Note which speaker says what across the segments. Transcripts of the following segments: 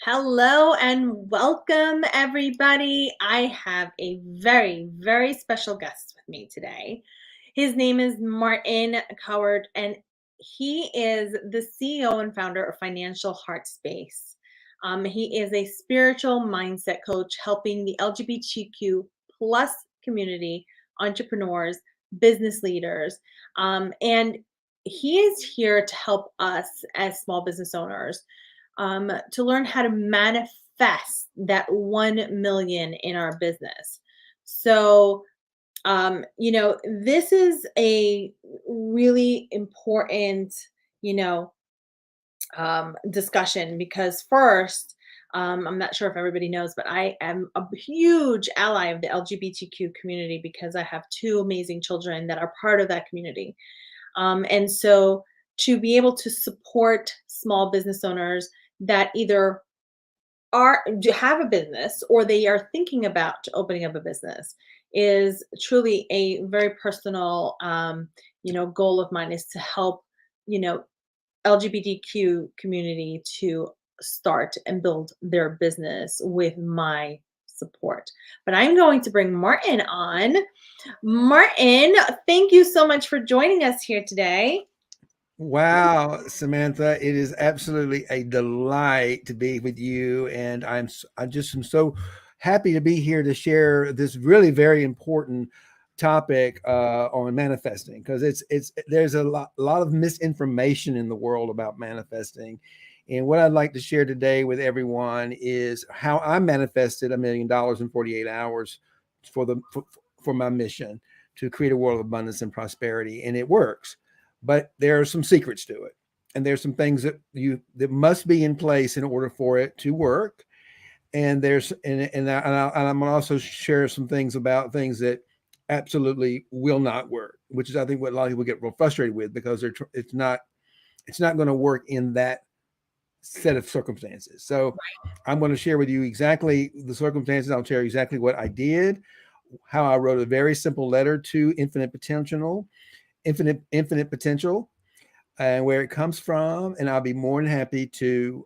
Speaker 1: Hello and welcome, everybody. I have a very, very special guest with me today. His name is Martin Coward, and he is the CEO and founder of Financial Heart Space. He is a spiritual mindset coach helping the LGBTQ plus community, entrepreneurs, business leaders, and he is here to help us as small business owners to learn how to manifest that 1 million in our business. So, this is a really important, you know, discussion because first, I'm not sure if everybody knows, but I am a huge ally of the LGBTQ community because I have two amazing children that are part of that community. And so to be able to support small business owners that either have a business or they are thinking about opening up a business is truly a very personal goal of mine is to help you know LGBTQ community to start and build their business with my support. But I'm going to bring Martin on. Martin, thank you so much for joining us here today.
Speaker 2: Wow, Samantha, it is absolutely a delight to be with you, and I just am so happy to be here to share this really very important topic on manifesting because it's there's a lot of misinformation in the world about manifesting, and what I'd like to share today with everyone is how I manifested $1 million in 48 hours for for my mission to create a world of abundance and prosperity, and it works, but there are some secrets to it, and there's some things that must be in place in order for it to work. And I'm going to also share some things about things that absolutely will not work, which is I think what a lot of people get real frustrated with because it's not going to work in that set of circumstances. So I'm going to share with you exactly the circumstances. I'll share exactly what I did, how I wrote a very simple letter to infinite potential, and where it comes from. And I'll be more than happy to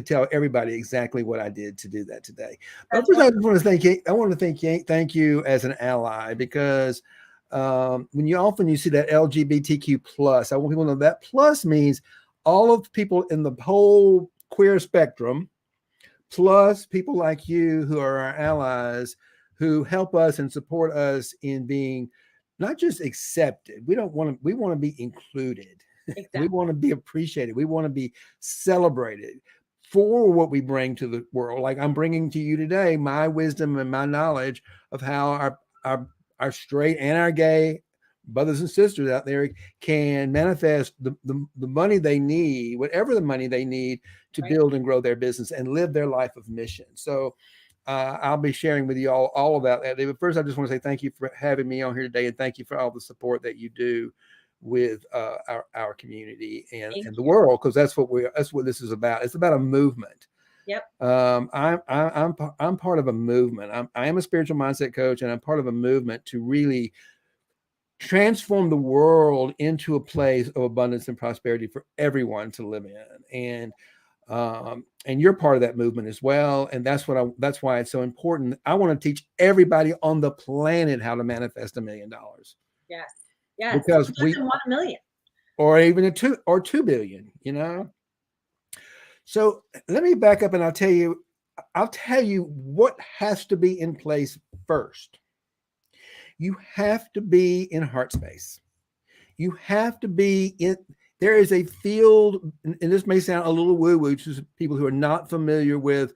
Speaker 2: tell everybody exactly what I did to do that today. But
Speaker 1: That's
Speaker 2: first, I
Speaker 1: wonderful.
Speaker 2: just want to thank you. I want to thank you as an ally because when you see that LGBTQ plus, I want people to know that plus means all of the people in the whole queer spectrum, plus people like you who are our allies, who help us and support us in being not just accepted. We want to be included. We
Speaker 1: Exactly.
Speaker 2: want to be appreciated. We want to be celebrated for what we bring to the world. Like I'm bringing to you today my wisdom and my knowledge of how our, our straight and our gay brothers and sisters out there can manifest the money they need, whatever the money they need to
Speaker 1: Right.
Speaker 2: build and grow their business and live their life of mission. So I'll be sharing with you all about that. But first, I just want to say thank you for having me on here today, and thank you for all the support that you do with our community
Speaker 1: Thank
Speaker 2: and the
Speaker 1: you.
Speaker 2: world, because that's what this is about. It's about a movement.
Speaker 1: Yep.
Speaker 2: I'm part of a movement. I am a spiritual mindset coach, and I'm part of a movement to really transform the world into a place of abundance and prosperity for everyone to live in. And you're part of that movement as well. And that's why it's so important. I want to teach everybody on the planet how to manifest $1 million,
Speaker 1: Yes. Yes.
Speaker 2: because
Speaker 1: Who
Speaker 2: we,
Speaker 1: doesn't want a million?
Speaker 2: or even a 2 billion. So let me back up and I'll tell you what has to be in place first. You have to be in heart space. You have to be in. There is a field, and this may sound a little woo-woo to people who are not familiar with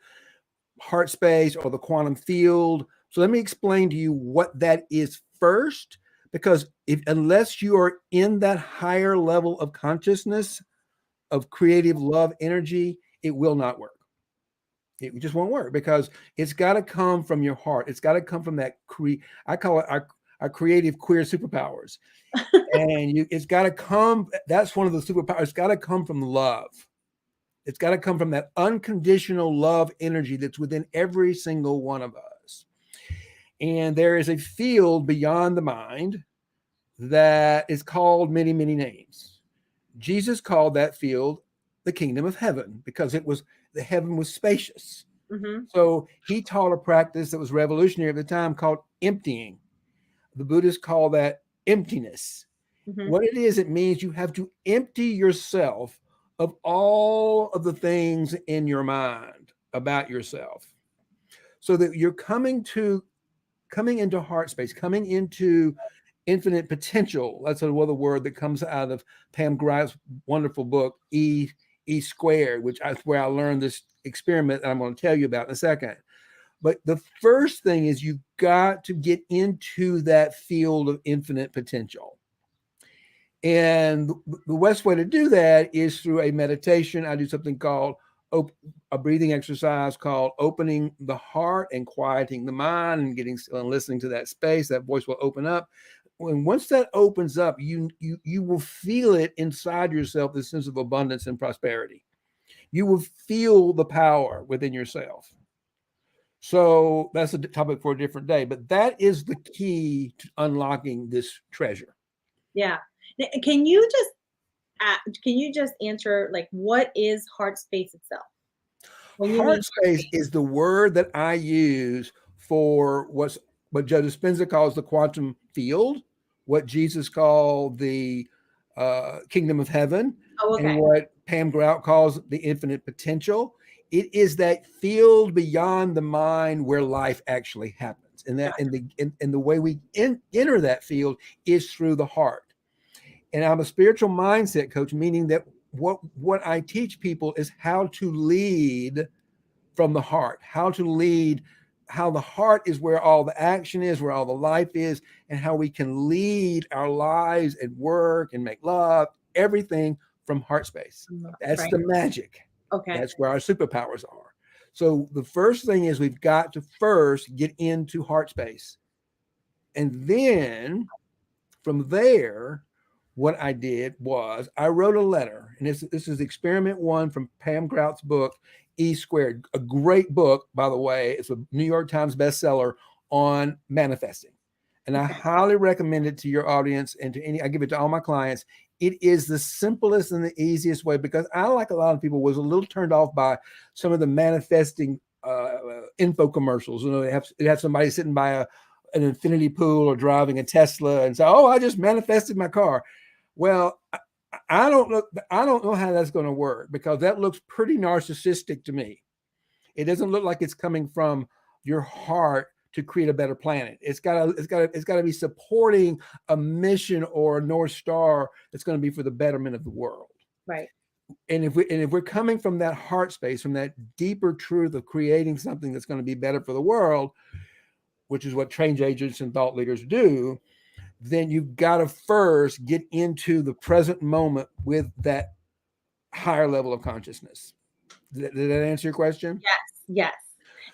Speaker 2: heart space or the quantum field. So let me explain to you what that is first, because unless you are in that higher level of consciousness of creative love energy, it will not work. It just won't work because it's got to come from your heart. It's got to come from that I call it our creative queer superpowers. And it's got to come. That's one of the superpowers. It's got to come from love. It's got to come from that unconditional love energy that's within every single one of us. And there is a field beyond the mind that is called many, many names. Jesus called that field the kingdom of heaven, because the heaven was spacious.
Speaker 1: Mhm.
Speaker 2: So he taught a practice that was revolutionary at the time called emptying. The Buddhists call that emptiness.
Speaker 1: Mhm.
Speaker 2: What it is, it means you have to empty yourself of all of the things in your mind about yourself, so that you're coming into heart space, coming into infinite potential. That's another word that comes out of Pam Grice's wonderful book, E squared, which is where I learned this experiment that I'm going to tell you about in a second. But the first thing is you've got to get into that field of infinite potential. And the best way to do that is through a meditation. I do something called a breathing exercise called opening the heart and quieting the mind and getting still and listening to that space. That voice will open up. When once that opens up, you will feel it inside yourself, the sense of abundance and prosperity. You will feel the power within yourself. So that's a topic for a different day. But that is the key to unlocking this treasure.
Speaker 1: Yeah. Can you just can you just answer, like, what is heart space itself? When you
Speaker 2: Heart
Speaker 1: mean heart
Speaker 2: space
Speaker 1: space.
Speaker 2: is the word that I use for what Joe Dispenza calls the quantum field, what Jesus called the kingdom of heaven,
Speaker 1: Oh,
Speaker 2: and
Speaker 1: okay.
Speaker 2: what Pam Grout calls the infinite potential. It is that field beyond the mind where life actually happens, and that
Speaker 1: Gotcha.
Speaker 2: in the way we enter that field is through the heart. And I'm a spiritual mindset coach, meaning that what I teach people is how to lead from the heart, how to lead, how the heart is where all the action is, where all the life is, and how we can lead our lives and work and make love, everything from heart space. That's
Speaker 1: Right.
Speaker 2: the magic.
Speaker 1: Okay.
Speaker 2: That's where our superpowers are. So the first thing is we've got to first get into heart space. And then from there, what I did was I wrote a letter, and this is experiment one from Pam Grout's book, E Squared, a great book, by the way. It's a New York Times bestseller on manifesting. And I
Speaker 1: Okay.
Speaker 2: highly recommend it to your audience and to any, I give it to all my clients. It is the simplest and the easiest way, because I, like a lot of people, was a little turned off by some of the manifesting info commercials. You know, they have somebody sitting by an infinity pool or driving a Tesla and say, "Oh, I just manifested my car." Well, I don't know. I don't know how that's going to work, because that looks pretty narcissistic to me. It doesn't look like it's coming from your heart to create a better planet. It's got to be supporting a mission or a North Star that's going to be for the betterment of the world.
Speaker 1: Right.
Speaker 2: And if we're coming from that heart space, from that deeper truth of creating something that's going to be better for the world, which is what change agents and thought leaders do, then you've got to first get into the present moment with that higher level of consciousness. Did that answer your question?
Speaker 1: Yes. Yes.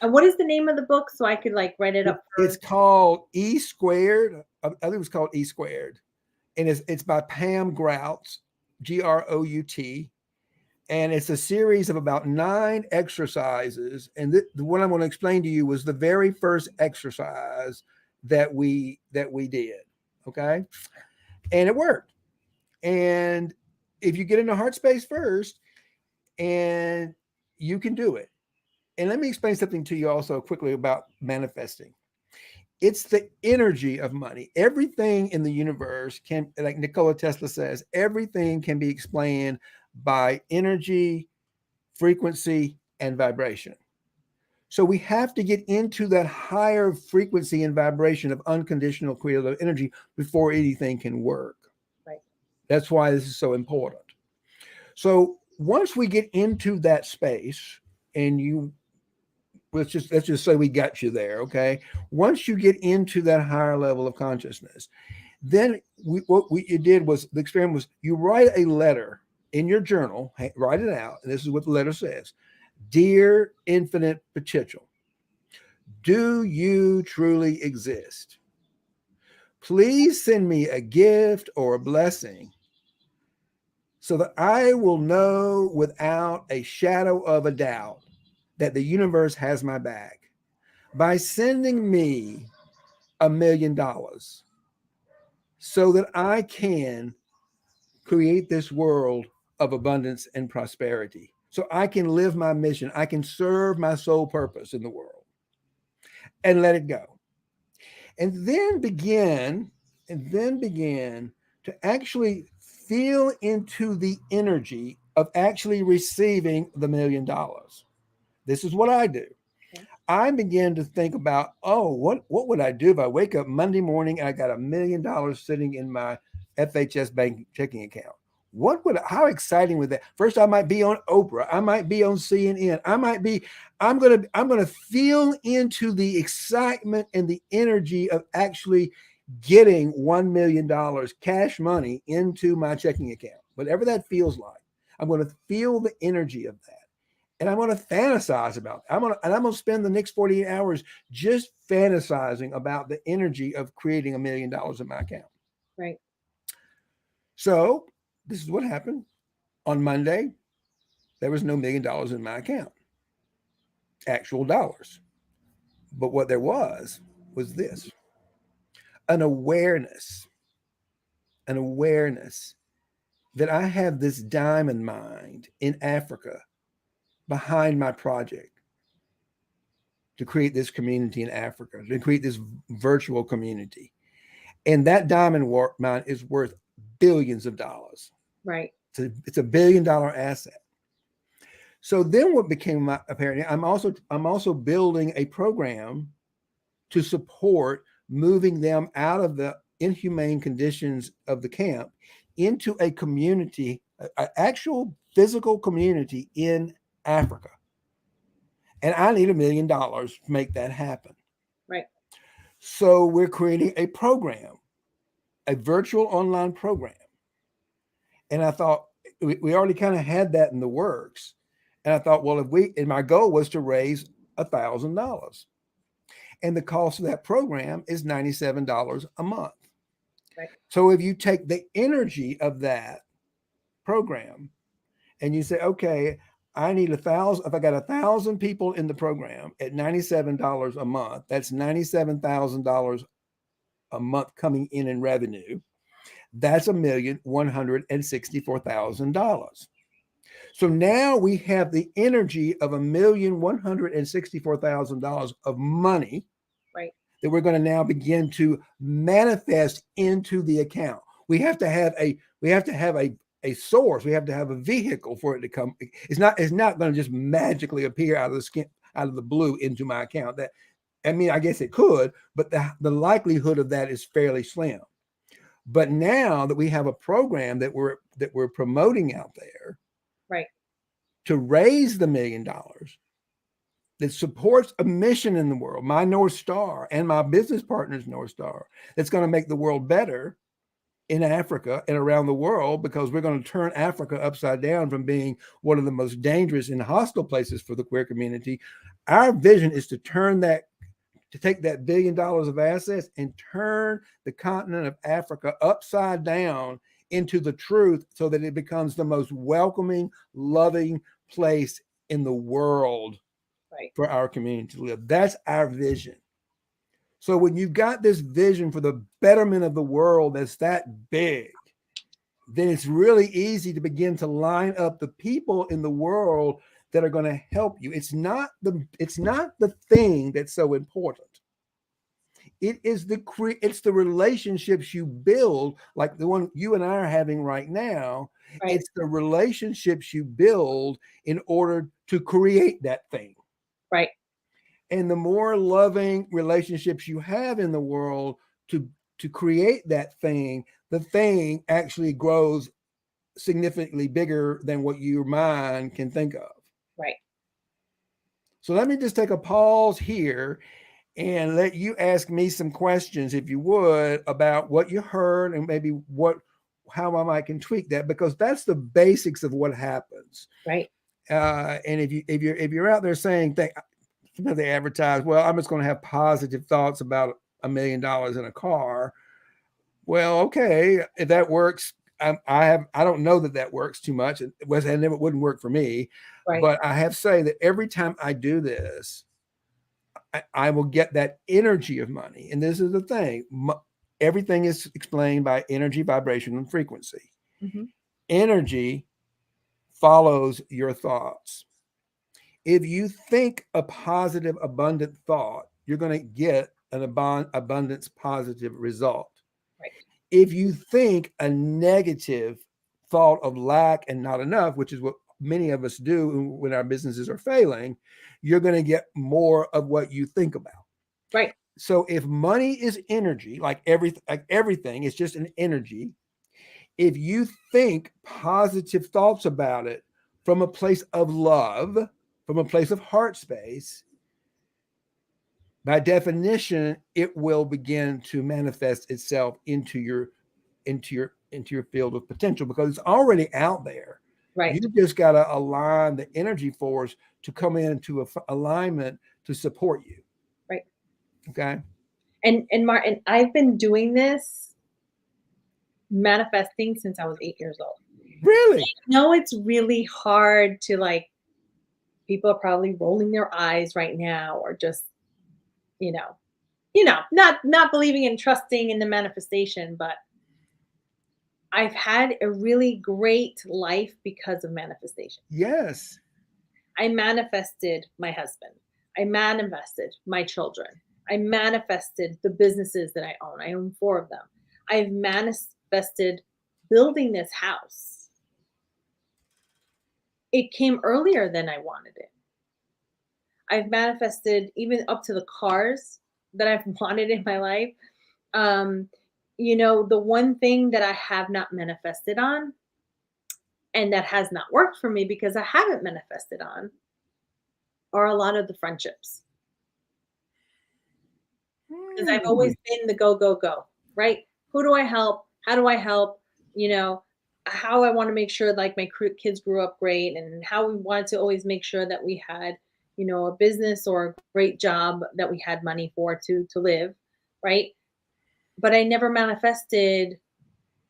Speaker 1: And what is the name of the book so I could, like, write it up
Speaker 2: It's
Speaker 1: for.
Speaker 2: called E Squared. I think it was called E Squared, and it's by Pam Grout, Grout, and it's a series of about 9 exercises. And the one I'm going to explain to you was the very first exercise that we did. Okay, and it worked. And if you get into heart space first, and you can do it. And let me explain something to you also quickly about manifesting. It's the energy of money. Everything in the universe can, like Nikola Tesla says, everything can be explained by energy, frequency, and vibration. So we have to get into that higher frequency and vibration of unconditional creative energy before anything can work.
Speaker 1: Right.
Speaker 2: That's why this is so important. So once we get into that space, and you let's just say we got you there, okay? Once you get into that higher level of consciousness, then what you did was, the experiment was, you write a letter in your journal, write it out, and this is what the letter says: "Dear infinite potential, do you truly exist? Please send me a gift or a blessing so that I will know without a shadow of a doubt that the universe has my back by sending me $1 million so that I can create this world of abundance and prosperity. So I can live my mission. I can serve my sole purpose in the world and let it go. And then begin to actually feel into the energy of actually receiving the $1 million. This is what I do.
Speaker 1: Okay.
Speaker 2: I began to think about, oh, what would I do if I wake up Monday morning and I got $1 million sitting in my FHS bank checking account? How exciting would that? First, I might be on Oprah. I might be on CNN. I'm gonna feel into the excitement and the energy of actually getting $1 million cash money into my checking account, whatever that feels like. I'm going to feel the energy of that. And I'm going to fantasize about it. I'm going to spend the next 48 hours just fantasizing about the energy of creating $1 million in my account.
Speaker 1: Right.
Speaker 2: So this is what happened. On Monday, there was no $1 million in my account, actual dollars. But what there was this: an awareness, an awareness that I have this diamond mine in Africa behind my project to create this community in Africa, to create this virtual community. And that diamond mine is worth billions of dollars.
Speaker 1: Right.
Speaker 2: It's a $1 billion asset. So then what became apparent, I'm also building a program to support moving them out of the inhumane conditions of the camp into a community, an actual physical community in Africa. And I need $1 million to make that happen.
Speaker 1: Right.
Speaker 2: So we're creating a program, a virtual online program. And I thought we already kind of had that in the works. And I thought, well, and my goal was to raise $1,000. And the cost of that program is $97 a month.
Speaker 1: Right.
Speaker 2: So if you take the energy of that program and you say, okay, I need 1,000. If I got 1,000 people in the program at $97 a month, that's $97,000 a month coming in revenue. That's $1,164,000. So now we have the energy of $1,164,000 of money,
Speaker 1: Right.
Speaker 2: that we're going to now begin to manifest into the account. We have to have a source. We have to have a vehicle for it to come. It's not going to just magically appear out of the blue into my account. I guess it could, but the likelihood of that is fairly slim. But now that we have a program that we're promoting out there,
Speaker 1: Right.
Speaker 2: to raise the $1 million, that supports a mission in the world, my North Star and my business partner's North Star, that's going to make the world better in Africa and around the world, because we're going to turn Africa upside down from being one of the most dangerous and hostile places for the queer community. Our vision is to take that $1 billion of assets and turn the continent of Africa upside down into the truth, so that it becomes the most welcoming, loving place in the world
Speaker 1: Right.
Speaker 2: for our community to live. That's our vision. So when you've got this vision for the betterment of the world that's that big, then it's really easy to begin to line up the people in the world that are going to help you. It's not the thing that's so important. It's the relationships you build, like the one you and I are having right now.
Speaker 1: Right.
Speaker 2: It's the relationships you build in order to create that thing.
Speaker 1: Right.
Speaker 2: And the more loving relationships you have in the world to create that thing, the thing actually grows significantly bigger than what your mind can think of.
Speaker 1: Right.
Speaker 2: So let me just take a pause here and let you ask me some questions, if you would, about what you heard, and maybe how I might can tweak that, because that's the basics of what happens.
Speaker 1: Right.
Speaker 2: And if you're out there saying, they advertise, well, I'm just going to have positive thoughts about $1 million in a car. Well, okay, if that works, I don't know that works too much. It wouldn't work for me.
Speaker 1: Right.
Speaker 2: But I have to say that every time I do this, I will get that energy of money. And this is the thing: everything is explained by energy, vibration, and frequency.
Speaker 1: Mm-hmm.
Speaker 2: Energy follows your thoughts. If you think a positive, abundant thought, you're going to get an abundance positive result.
Speaker 1: Right.
Speaker 2: If you think a negative thought of lack and not enough, which is what many of us do when our businesses are failing, you're going to get more of what you think about.
Speaker 1: Right.
Speaker 2: So if money is energy, like everything is just an energy, if you think positive thoughts about it from a place of love, from a place of heart space, by definition, it will begin to manifest itself into your field of potential because it's already out there. You
Speaker 1: Right.
Speaker 2: just got to align the energy force to come into alignment to support you.
Speaker 1: Right.
Speaker 2: Okay.
Speaker 1: And Martin, I've been doing this manifesting since I was 8 years old.
Speaker 2: Really?
Speaker 1: No, it's really hard to like, people are probably rolling their eyes right now or just, you know, not believing and trusting in the manifestation, but I've had a really great life because of manifestation.
Speaker 2: Yes.
Speaker 1: I manifested my husband. I manifested my children. I manifested the businesses that I own. I own four of them. I've manifested building this house. It came earlier than I wanted it. I've manifested even up to the cars that I've wanted in my life. Um, the one thing that I have not manifested on and that has not worked for me because I haven't manifested on are a lot of the friendships. Because I've always
Speaker 2: Hmm.
Speaker 1: been the go, go, go, right? Who do I help? How do I help? You know, how I want to make sure like my kids grew up great and how we wanted to always make sure that we had, a business or a great job that we had money for to live, right? But I never manifested,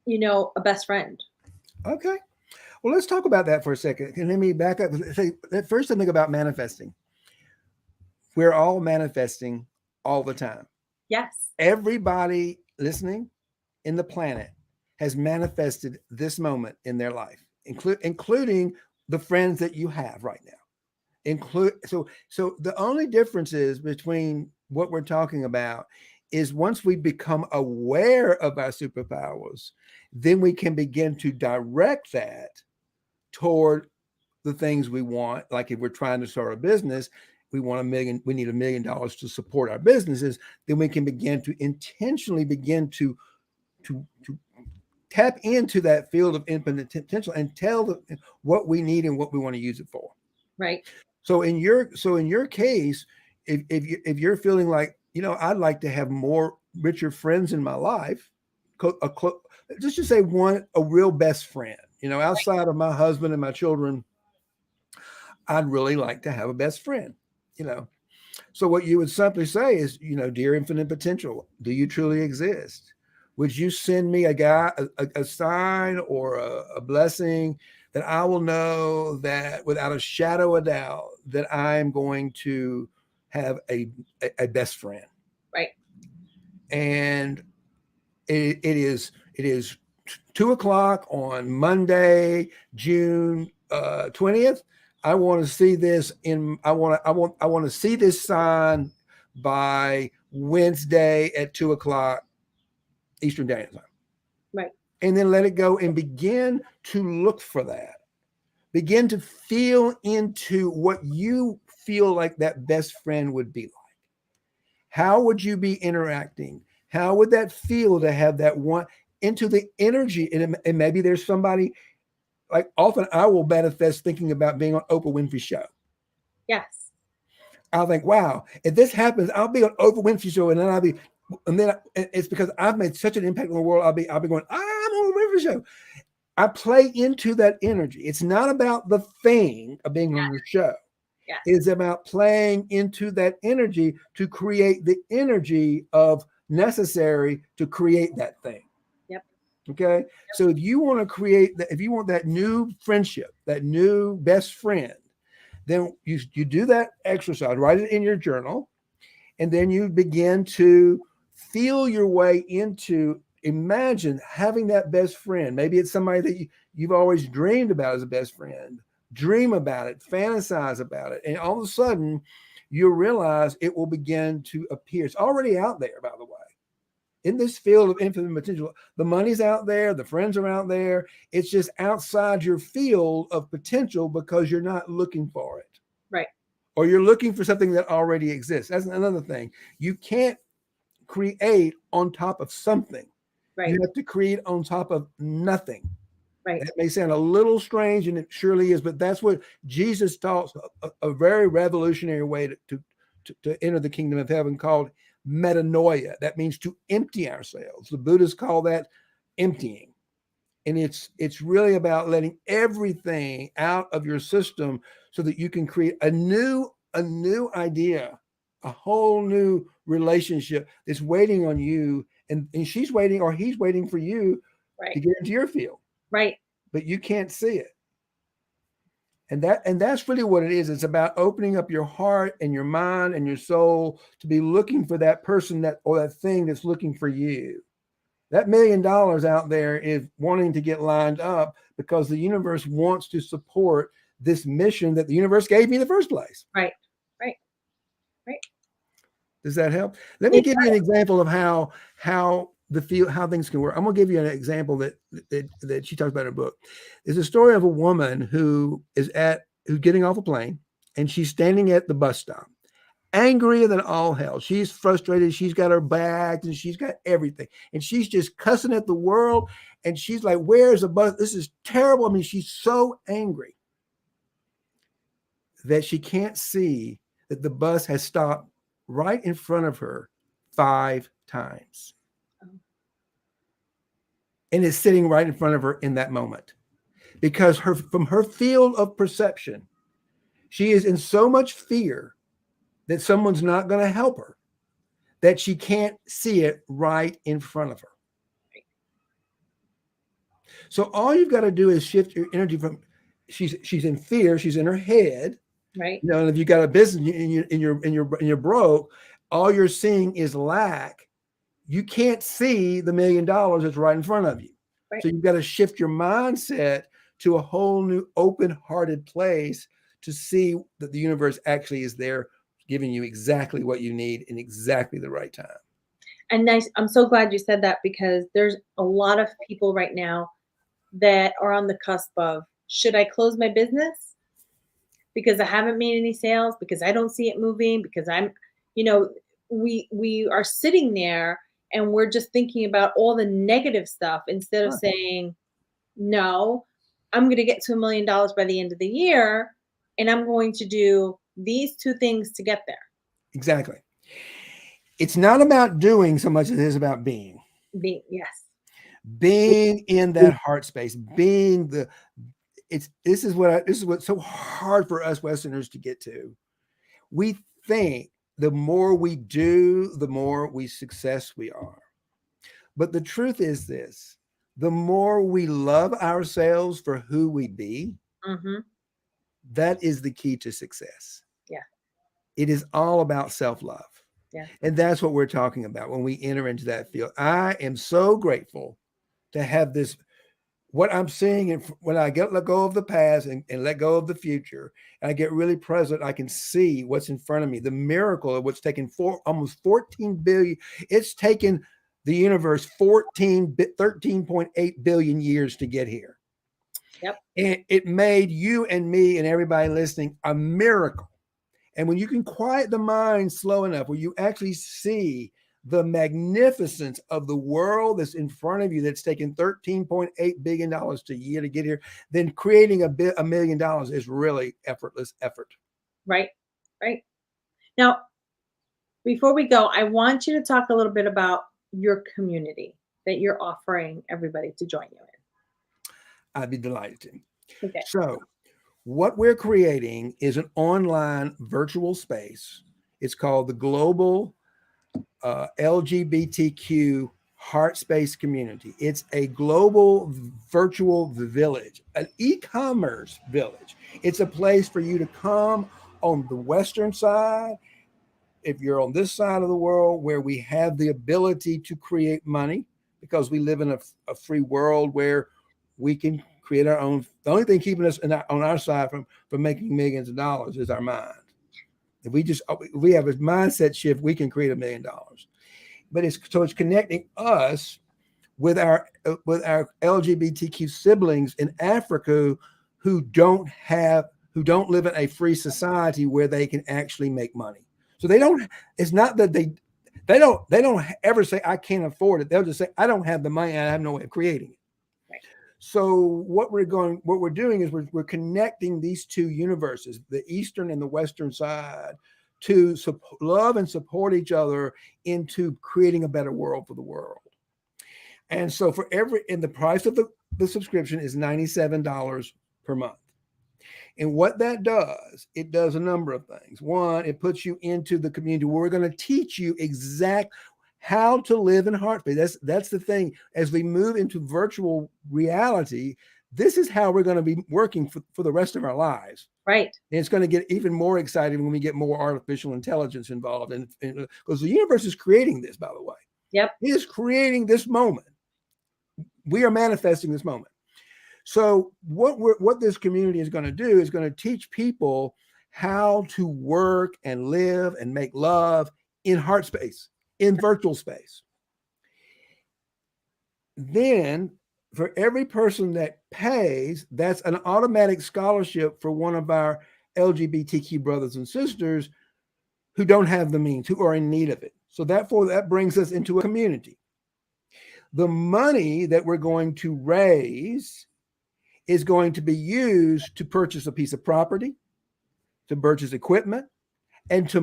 Speaker 1: a best friend.
Speaker 2: Okay. Well, let's talk about that for a second. And let me back up. Say, first, something about manifesting. We're all manifesting all the time.
Speaker 1: Yes.
Speaker 2: Everybody listening in the planet has manifested this moment in their life, including the friends that you have right now. So the only difference is between what we're talking about is once we become aware of our superpowers, then we can begin to direct that toward the things we want. Like if we're trying to start a business, we need $1 million to support our businesses, then we can begin to intentionally begin to tap into that field of infinite potential and what we need and what we want to use it for.
Speaker 1: Right.
Speaker 2: So in your case, if you're feeling like, I'd like to have more richer friends in my life, just to say a real best friend, outside of my husband and my children, I'd really like to have a best friend, you know. So what you would simply say is, dear infinite potential, do you truly exist? Would you send me a sign or a blessing that I will know that without a shadow of doubt that I'm going to have a best friend?
Speaker 1: Right.
Speaker 2: And it is 2 o'clock on Monday, June 20th. I want to see this in. I want to see this sign by Wednesday at 2 o'clock Eastern Daylight Time,
Speaker 1: Right.
Speaker 2: and then let it go and begin to look for that. Begin to feel into what you feel like that best friend would be like. How would you be interacting? How would that feel to have that one into the energy? And maybe there's somebody, like often I will manifest thinking about being on Oprah Winfrey's show.
Speaker 1: Yes.
Speaker 2: I'll think, wow, if this happens, I'll be on Oprah Winfrey's show, and then it's because I've made such an impact on the world. I'll be going, I'm on Oprah Winfrey's show. I play into that energy. It's not about the thing of being on the show.
Speaker 1: Yes.
Speaker 2: Is about playing into that energy to create the energy of necessary to create that thing.
Speaker 1: Yep.
Speaker 2: Okay. So if you want to create that, if you want that new friendship, that new best friend, then you do that exercise, write it in your journal, and then you begin to feel your way into imagine having that best friend. Maybe it's somebody that you've always dreamed about as a best friend. Dream about it, fantasize about it, and all of a sudden you'll realize it will begin to appear. It's already out there, by the way. In this field of infinite potential, the money's out there, the friends are out there. It's just outside your field of potential because you're not looking for it,
Speaker 1: Right.
Speaker 2: or you're looking for something that already exists. That's another thing. You can't create on top of something.
Speaker 1: Right.
Speaker 2: You have to create on top of nothing.
Speaker 1: Right.
Speaker 2: That may sound a little strange, and it surely is, but that's what Jesus taught, a very revolutionary way to enter the kingdom of heaven, called metanoia. That means to empty ourselves. The Buddhists call that emptying. And it's really about letting everything out of your system so that you can create a new idea, a whole new relationship that's waiting on you, and she's waiting, or he's waiting for you to
Speaker 1: Right.
Speaker 2: get into your field,
Speaker 1: Right.
Speaker 2: but you can't see it. And that's really what it is. It's about opening up your heart and your mind and your soul to be looking for that person, that or that thing that's looking for you. That $1 million out there is wanting to get lined up because the universe wants to support this mission that the universe gave me in the first place.
Speaker 1: Right. Right. Right.
Speaker 2: Does that help? Let me
Speaker 1: It
Speaker 2: give you an example of how the field, how things can work. I'm going to give you an example that she talks about in her book. It's a story of a woman who's getting off a plane, and she's standing at the bus stop, angrier than all hell. She's frustrated. She's got her bags and she's got everything, and she's just cussing at the world. And she's like, "Where's the bus? This is terrible." I mean, she's so angry that she can't see that the bus has stopped right in front of her 5 times. And is sitting right in front of her in that moment. Because from her field of perception, she is in so much fear that someone's not going to help her that she can't see it right in front of her. So all you've got to do is shift your energy from she's in fear, she's in her head.
Speaker 1: Right.
Speaker 2: You know, and if you got a business and you're broke, all you're seeing is lack. You can't see the $1 million that's right in front of you.
Speaker 1: Right.
Speaker 2: So you've got to shift your mindset to a whole new open-hearted place to see that the universe actually is there, giving you exactly what you need in exactly the right time.
Speaker 1: And nice. I'm so glad you said that, because there's a lot of people right now that are on the cusp of, should I close my business because I haven't made any sales, because I don't see it moving, because I'm, you know, we are sitting there and we're just thinking about all the negative stuff instead of
Speaker 2: Right.
Speaker 1: saying, no, I'm going to get to $1 million by the end of the year, and I'm going to do these 2 things to get there.
Speaker 2: Exactly. It's not about doing so much as it is about being.
Speaker 1: Yes.
Speaker 2: Being in that heart space, being this is what's so hard for us Westerners to get to. We think the more we do, the more success we are. But the truth is this: the more we love ourselves for who we be,
Speaker 1: Mm-hmm.
Speaker 2: that is the key to success.
Speaker 1: Yeah.
Speaker 2: It is all about self-love.
Speaker 1: Yeah.
Speaker 2: And that's what we're talking about when we enter into that field. I am so grateful to have this, what I'm seeing, and when I let go of the past and let go of the future, and I get really present, I can see what's in front of me. The miracle of what's taken almost 14 billion. It's taken the universe 13.8 billion years to get here.
Speaker 1: Yep.
Speaker 2: And it made you and me and everybody listening a miracle. And when you can quiet the mind slow enough, where you actually see the magnificence of the world that's in front of you, that's taken $13.8 billion a year to get here, then creating $1 million is really effortless effort.
Speaker 1: Right. Right. Now, before we go, I want you to talk a little bit about your community that you're offering everybody to join you
Speaker 2: I'd be delighted to.
Speaker 1: in. Okay.
Speaker 2: So, what we're creating is an online virtual space. It's called the Global LGBTQ Heart Space Community. It's a global virtual village, an e-commerce village. It's a place for you to come on the Western side, if you're on this side of the world, where we have the ability to create money because we live in a free world where we can create our own. The only thing keeping us on our side from making millions of dollars is our mind. If we have a mindset shift, we can create $1 million. But it's connecting us with our LGBTQ siblings in Africa who don't live in a free society where they can actually make money. So they don't. It's not that they don't ever say I can't afford it. They'll just say I don't have the money and I have no way of creating it.
Speaker 1: Right.
Speaker 2: So what we're doing is we're connecting these two universes, the Eastern and the Western side, to love and support each other into creating a better world for the world. And so and the price of the subscription is $97 per month. And what that does, it does a number of things. One, it puts you into the community where we're going to teach you how to live in heart space. That's the thing. As we move into virtual reality, this is how we're going to be working for the rest of our lives.
Speaker 1: Right.
Speaker 2: And it's going to get even more exciting when we get more artificial intelligence involved. And because the universe is creating this, by the way.
Speaker 1: Yep.
Speaker 2: It is creating this moment. We are manifesting this moment. So what this community is going to do is going to teach people how to work and live and make love in heart space, in virtual space. Then for every person that pays, that's an automatic scholarship for one of our LGBTQ brothers and sisters who don't have the means, who are in need of it. So therefore, that brings us into a community. The money that we're going to raise is going to be used to purchase a piece of property, to purchase equipment, and to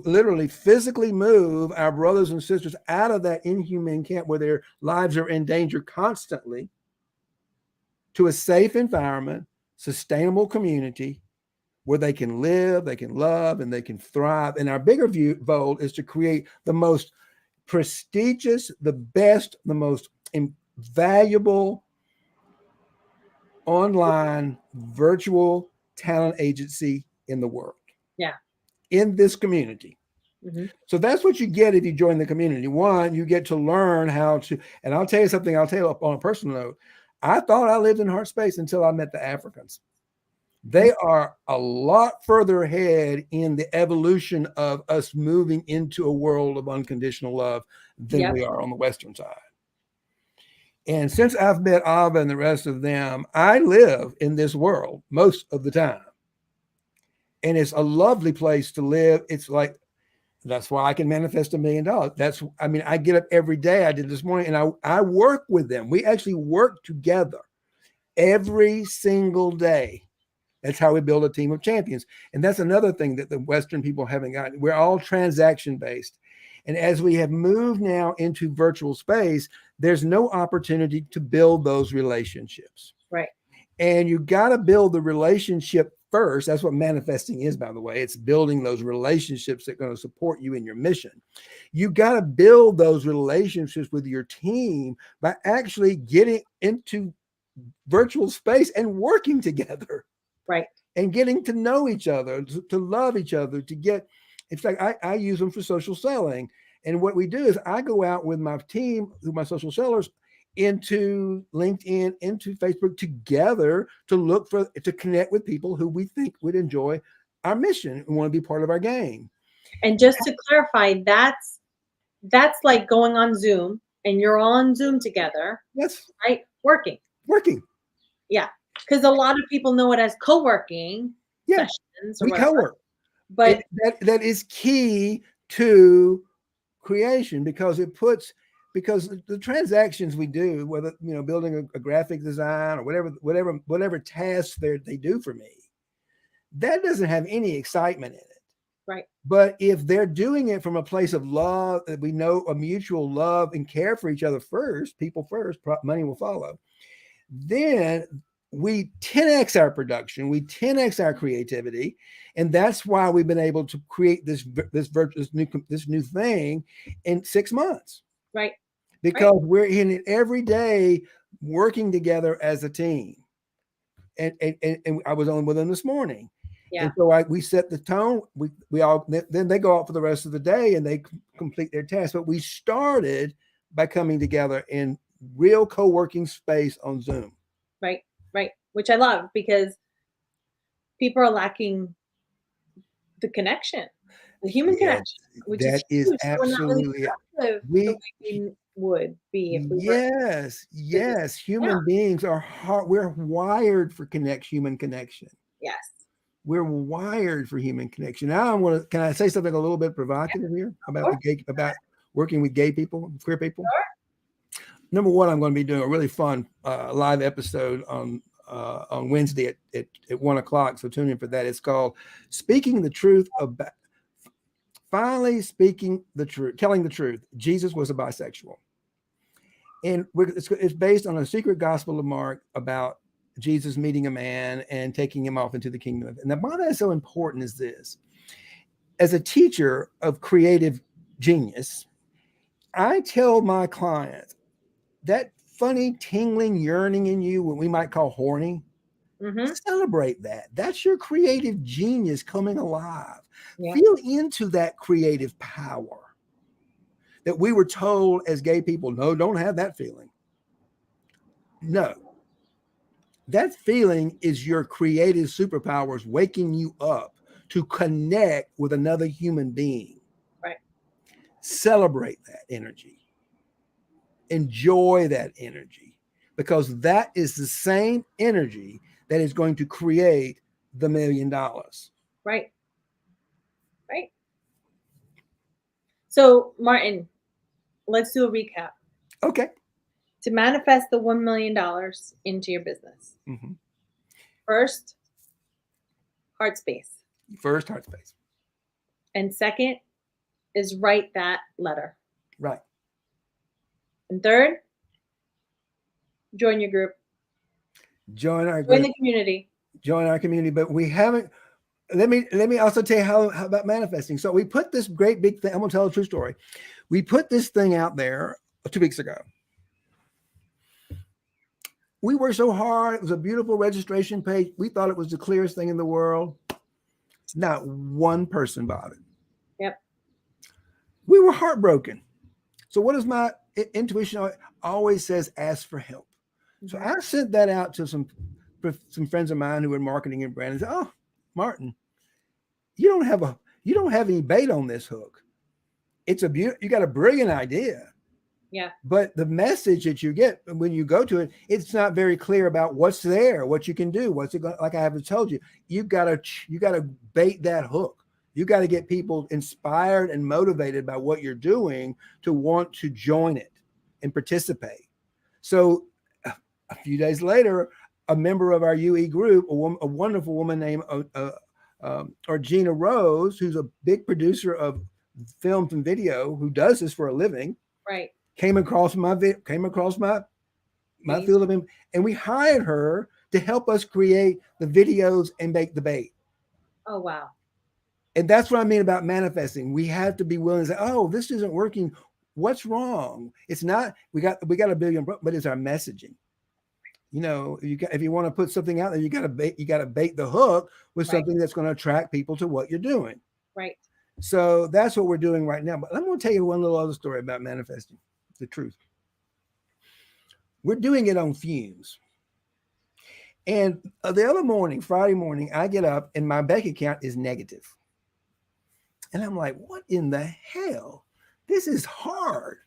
Speaker 2: literally physically move our brothers and sisters out of that inhumane camp where their lives are in danger constantly to a safe environment, sustainable community where they can live, they can love, and they can thrive. And our bigger goal is to create the most prestigious, the best, the most valuable online virtual talent agency in the world.
Speaker 1: Yeah.
Speaker 2: In this community.
Speaker 1: Mm-hmm.
Speaker 2: So that's what you get if you join the community. One, you get to learn how to, and I'll tell you something, I'll tell you on a personal note. I thought I lived in heart space until I met the Africans. They are a lot further ahead in the evolution of us moving into a world of unconditional love than we are on the Western side. And since I've met Ava and the rest of them, I live in this world most of the time. And it's a lovely place to live. It's like, that's why I can manifest $1 million. I get up every day. I did this morning and I work with them. We actually work together every single day. That's how we build a team of champions. And that's another thing that the Western people haven't gotten. We're all transaction based. And as we have moved now into virtual space, there's no opportunity to build those relationships.
Speaker 1: Right.
Speaker 2: And you got to build the relationship first. That's what manifesting is, by the way. It's building those relationships that are going to support you in your mission. You got to build those relationships with your team by actually getting into virtual space and working together.
Speaker 1: Right.
Speaker 2: And getting to know each other, to love each other, it's like I use them for social selling. And what we do is I go out with my team, my social sellers, into LinkedIn, into Facebook together to connect with people who we think would enjoy our mission and want to be part of our game.
Speaker 1: And just to clarify, that's like going on Zoom and you're all on Zoom together.
Speaker 2: Yes.
Speaker 1: Right? Working. Yeah. Because a lot of people know it as co-working sessions.
Speaker 2: We co-work.
Speaker 1: But
Speaker 2: that is key to creation because the transactions we do, whether building a graphic design or whatever tasks they do for me, that doesn't have any excitement in it.
Speaker 1: Right.
Speaker 2: But if they're doing it from a place of love, that we know a mutual love and care for each other first, people first, money will follow. Then we 10x our production, we 10x our creativity, and that's why we've been able to create this new thing in 6 months.
Speaker 1: Right.
Speaker 2: Because we're in it every day, working together as a team. And I was on with them this morning.
Speaker 1: Yeah.
Speaker 2: And so we set the tone. We all then they go out for the rest of the day and they complete their tasks. But we started by coming together in real co-working space on Zoom.
Speaker 1: Right. right. Which I love because people are lacking the connection, the human
Speaker 2: Yeah,
Speaker 1: connection, which is
Speaker 2: that is
Speaker 1: huge. So we're not really
Speaker 2: absolutely
Speaker 1: productive the way
Speaker 2: we
Speaker 1: we would be if we weren't
Speaker 2: yes,
Speaker 1: busy.
Speaker 2: yes,
Speaker 1: Yeah.
Speaker 2: human beings are we're wired for human connection.
Speaker 1: Yes.
Speaker 2: We're wired for human connection. Now I'm gonna can I say something a little bit
Speaker 1: Yeah.
Speaker 2: provocative here
Speaker 1: Of
Speaker 2: about
Speaker 1: course.
Speaker 2: about working with gay people, queer people?
Speaker 1: Sure.
Speaker 2: Number one, I'm going to be doing a really fun live episode on Wednesday at 1 o'clock. So tune in for that. It's called "Speaking the Truth About Finally Speaking the Truth, Telling the Truth." Jesus was a bisexual, and it's based on a secret gospel of Mark about Jesus meeting a man and taking him off into the kingdom. And why that's so important is this: as a teacher of creative genius, I tell my clients that funny tingling yearning in you, what we might call horny,
Speaker 1: Mhm.
Speaker 2: celebrate that. That's your creative genius coming alive.
Speaker 1: Yeah.
Speaker 2: Feel into that creative power that we were told as gay people, no, don't have that feeling. No, that feeling is your creative superpowers waking you up to connect with another human being.
Speaker 1: Right.
Speaker 2: Celebrate that energy, enjoy that energy, because that is the same energy that is going to create the $1 million.
Speaker 1: Right. Right. So, Martin, let's do a recap.
Speaker 2: Okay.
Speaker 1: To manifest the $1 million into your business,
Speaker 2: Mhm.
Speaker 1: first, heart space.
Speaker 2: First, heart space.
Speaker 1: And second is write that letter.
Speaker 2: Right.
Speaker 1: And third, join your group,
Speaker 2: Join our
Speaker 1: join
Speaker 2: group,
Speaker 1: the community.
Speaker 2: join our community. But we haven't. Let me also tell you how about manifesting. So we put this great big thing. I'm gonna tell a true story. We put this thing out there 2 weeks ago. We worked so hard. It was a beautiful registration page. We thought it was the clearest thing in the world. Not one person bought it.
Speaker 1: Yep.
Speaker 2: We were heartbroken. So what is my intuition always says? Ask for help. So
Speaker 1: Mhm.
Speaker 2: I sent that out to some friends of mine who were in marketing and brand and said, "Oh, Martin, you don't have any bait on this hook. You got a brilliant idea,
Speaker 1: Yeah.
Speaker 2: but the message that you get when you go to it, it's not very clear about what's there, what you can do, what's it going. Like I haven't told you, you got to bait that hook. You got to get people inspired and motivated by what you're doing to want to join it and participate. So a few days later, a member of our UE group, a wonderful woman named Gina Rose, who's a big producer of films and video, who does this for a living,
Speaker 1: Right.
Speaker 2: came across my
Speaker 1: Page.
Speaker 2: field of him, and we hired her to help us create the videos and make the bait.
Speaker 1: Oh, wow.
Speaker 2: And that's what I mean about manifesting. We have to be willing to say, "Oh, this isn't working. What's wrong?" It's not we got a billion, but it's our messaging. If you want to put something out there, you got to bait the hook with
Speaker 1: Right.
Speaker 2: something that's going to attract people to what you're doing.
Speaker 1: Right.
Speaker 2: So that's what we're doing right now. But I'm going to tell you one little other story about manifesting the truth. We're doing it on fumes. And the other morning, Friday morning, I get up and my bank account is negative. And I'm like, what in the hell? This is hard.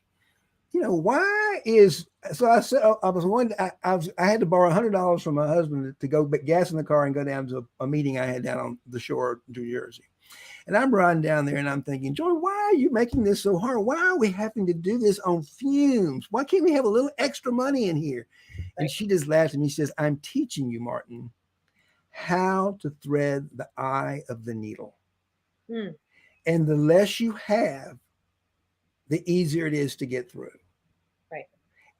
Speaker 2: Why is so I said I was one I had to borrow $100 from my husband to go get gas in the car and go down to a meeting I had down on the shore of New Jersey. And I'm riding down there and I'm thinking, Joy, why are you making this so hard? Why are we having to do this on fumes? Why can't we have a little extra money in here? And
Speaker 1: Right.
Speaker 2: she just laughed at me. She says, I'm teaching you, Martin, how to thread the eye of the needle.
Speaker 1: Mm.
Speaker 2: And the less you have, the easier it is to get through.
Speaker 1: Right.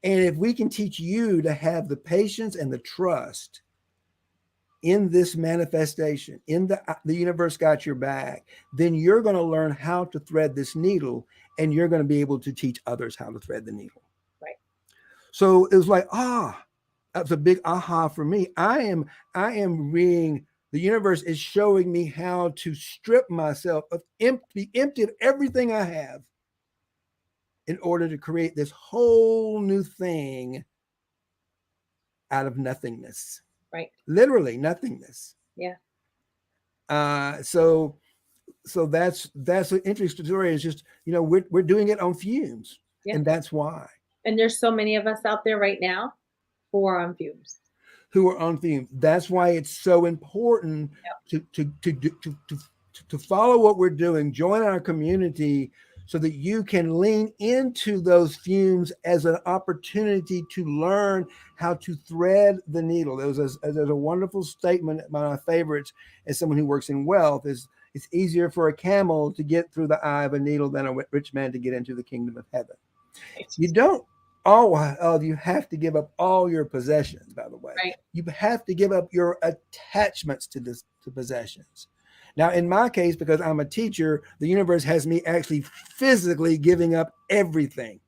Speaker 2: And if we can teach you to have the patience and the trust in this manifestation, in the universe got your back, then you're going to learn how to thread this needle, and you're going to be able to teach others how to thread the needle.
Speaker 1: Right.
Speaker 2: So it was like, that's a big aha for me. I am reading, the universe is showing me how to strip myself of be empty of everything I have in order to create this whole new thing out of nothingness.
Speaker 1: Right.
Speaker 2: literally nothingness.
Speaker 1: Yeah.
Speaker 2: So that's an interesting story. Is just, we're doing it on fumes,
Speaker 1: Yeah.
Speaker 2: and that's why.
Speaker 1: And there's so many of us out there right now who are on fumes.
Speaker 2: Who are on fumes. That's why it's so important
Speaker 1: Yep.
Speaker 2: to follow what we're doing, join our community, so that you can lean into those fumes as an opportunity to learn how to thread the needle. There's a wonderful statement, one of my favorites, as someone who works in wealth, is it's easier for a camel to get through the eye of a needle than a rich man to get into the kingdom of heaven. You don't you have to give up all your possessions, by the way.
Speaker 1: Right.
Speaker 2: You have to give up your attachments to possessions. Now, in my case, because I'm a teacher, the universe has me actually physically giving up everything.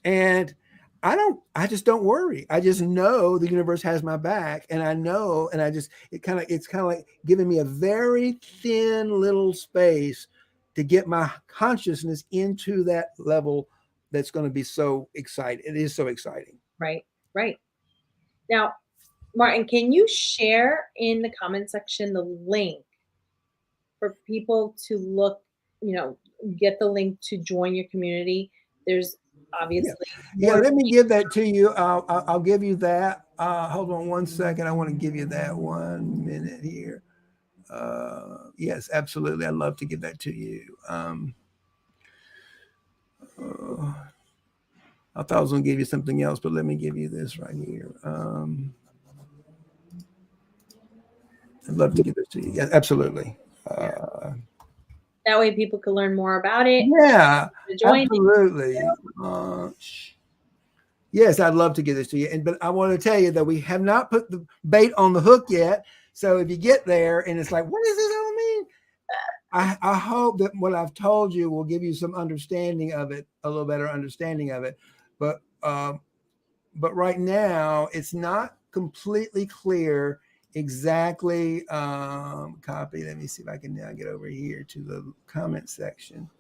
Speaker 2: And I just don't worry. I just know the universe has my back, and I know, and it's kind of like giving me a very thin little space to get my consciousness into that level that's going to be so exciting. It is so exciting.
Speaker 1: Right. Right. Now, Martin, can you share in the comment section the link for people to look, you know, get the link to join your community? There's
Speaker 2: Yeah.
Speaker 1: obviously
Speaker 2: Yeah,
Speaker 1: more
Speaker 2: let me
Speaker 1: information.
Speaker 2: give that to you. I'll give you that. Hold on one second. I want to give you that 1 minute here. Yes, absolutely. I'd love to give that to you. Uh, I thought I was going to give you something else, but let me give you this right here. I'd love to give this to you. Yeah, absolutely.
Speaker 1: Yeah.
Speaker 2: Uh,
Speaker 1: That way people can learn more about it,
Speaker 2: yeah,
Speaker 1: to join.
Speaker 2: absolutely. Yes, I'd love to give this to you. But I want to tell you that we have not put the bait on the hook yet. So if you get there and it's like, what does this all mean? I hope that what I've told you will give you some understanding of it, a little better understanding of it. But right now, it's not completely clear exactly. Copy. Let me see if I can now get over here to the comment section.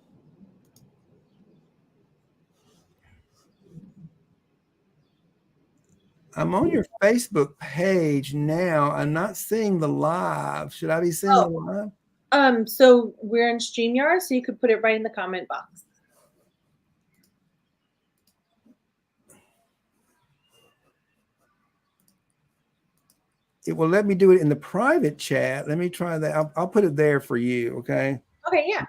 Speaker 2: I'm on your Facebook page now. I'm not seeing the live. Should I be seeing
Speaker 1: Oh,
Speaker 2: the live?
Speaker 1: so we're in StreamYard, so you could put it right in the comment box.
Speaker 2: It will let me do it in the private chat. Let me try that. I'll put it there for you. Okay.
Speaker 1: Okay, yeah.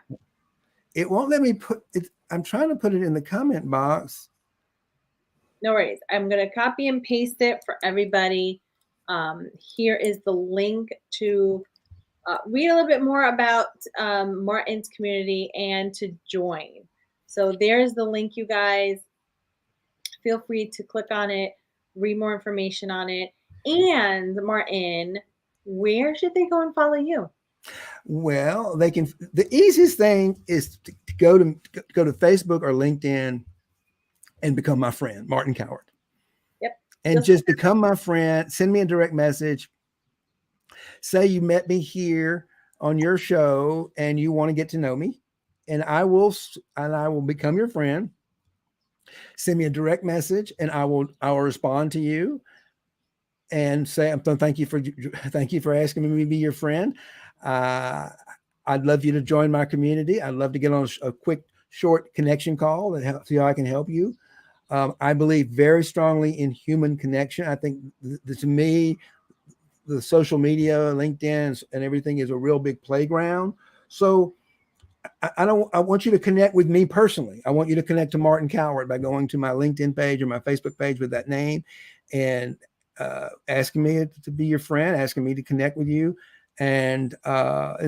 Speaker 2: It won't let me put it. I'm trying to put it in the comment box.
Speaker 1: No worries. I'm gonna copy and paste it for everybody. Here is the link to read a little bit more about Martin's community and to join. So there's the link, you guys. Feel free to click on it, read more information on it. And Martin, where should they go and follow you?
Speaker 2: Well, they can. The easiest thing is to go to Facebook or LinkedIn and become my friend, Martin Coward,
Speaker 1: Yep.
Speaker 2: and
Speaker 1: Just
Speaker 2: just become my friend. Send me a direct message. Say you met me here on your show and you want to get to know me, and I will become your friend. Send me a direct message, and I will respond to you and say, thank you for asking me to be your friend. Uh, I'd love you to join my community. I'd love to get on a quick, short connection call and see how I can help you. I believe very strongly in human connection. I think to me, the social media, LinkedIn, and everything is a real big playground. So I want you to connect with me personally. I want you to connect to Martin Coward by going to my LinkedIn page or my Facebook page with that name, and asking me to be your friend, asking me to connect with you, and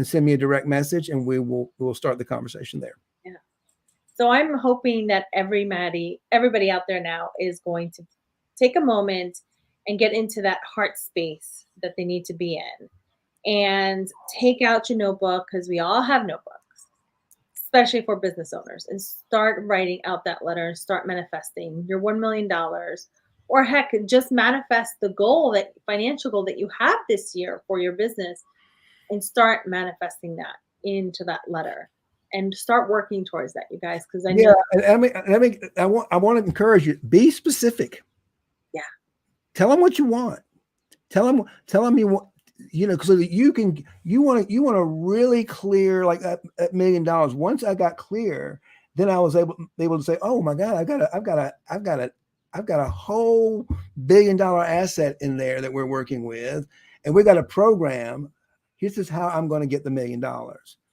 Speaker 2: send me a direct message, and we'll start the conversation there.
Speaker 1: yeah. So I'm hoping that everybody out there now is going to take a moment and get into that heart space that they need to be in and take out your notebook because we all have notebooks, especially for business owners, and start writing out that letter and start manifesting your $1 million. Or heck, just manifest the financial goal that you have this year for your business and start manifesting that into that letter and start working towards that, you guys, because I
Speaker 2: Yeah,
Speaker 1: know,
Speaker 2: and I want to encourage you. Be specific.
Speaker 1: yeah,
Speaker 2: Tell them what you want. tell them you want, you know, so that you can, you want to really clear like that $1 million. Once I got clear, then I was able to say, oh my God, I've got a whole $1 billion asset in there that we're working with, and we got a program. This is how I'm going to get the $1 million.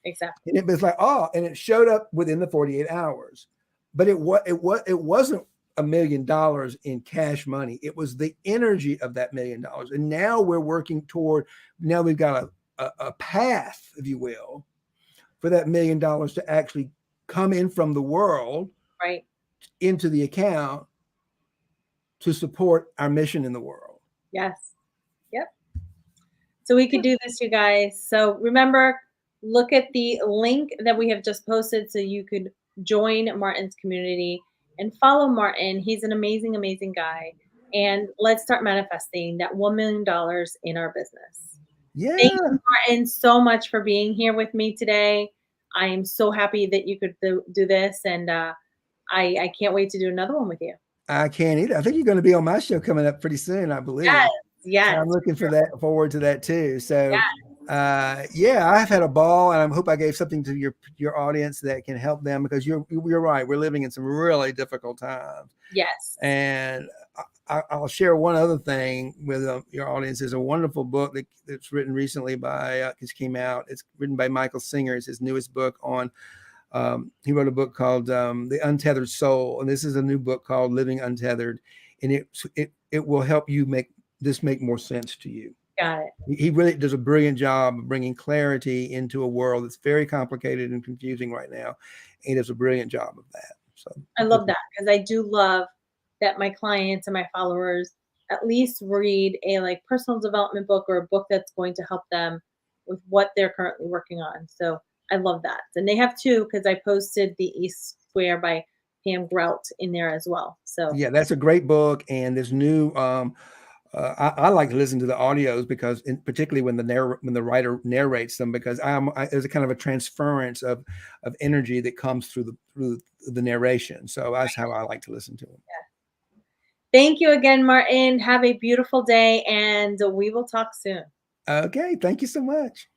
Speaker 1: Exactly.
Speaker 2: And it was like, oh, and it showed up within the 48 hours. But it wasn't $1 million in cash money. It was the energy of that $1 million. And now we're working toward, now we've got a path, if you will, for that $1 million to actually come in from the world
Speaker 1: Right.
Speaker 2: into the account to support our mission in the world.
Speaker 1: Yes. Yep. So we could do this, you guys. So remember, look at the link that we have just posted so you could join Martin's community and follow Martin. He's an amazing, amazing guy. And let's start manifesting that $1 million in our business. Thank
Speaker 2: Yeah,
Speaker 1: you, Martin, so much for being here with me today. I am so happy that you could do this. And I can't wait to do another one with you.
Speaker 2: I can't either. I think you're going to be on my show coming up pretty soon, I believe.
Speaker 1: Yes.
Speaker 2: So
Speaker 1: Yes.
Speaker 2: I'm looking
Speaker 1: For
Speaker 2: for that, forward to that too.
Speaker 1: sure.
Speaker 2: So,
Speaker 1: Yes.
Speaker 2: yeah, I've had a ball, and I hope I gave something to your audience that can help them, because you're right. We're living in some really difficult times,
Speaker 1: Yes.
Speaker 2: and I'll share one other thing with your audience. There's a wonderful book that's written recently by just came out. It's written by Michael Singer. It's his newest book on. He wrote a book called The Untethered Soul, and this is a new book called Living Untethered, and it will help you make this make more sense to you.
Speaker 1: Got it.
Speaker 2: He really does a brilliant job of bringing clarity into a world that's very complicated and confusing right now. He does a brilliant job of that. So
Speaker 1: I love that because I do love that my clients and my followers at least read a like personal development book or a book that's going to help them with what they're currently working on. So I love that. And they have two because I posted the East Square by Pam Grout in there as well. So
Speaker 2: yeah, that's a great book. And this new, I like to listen to the audios because, particularly when when the writer narrates them, because there's a kind of a transference of energy that comes through the narration. So that's how I like to listen to them.
Speaker 1: thank you again, Martin. Have a beautiful day and we will talk soon.
Speaker 2: Okay, thank you so much.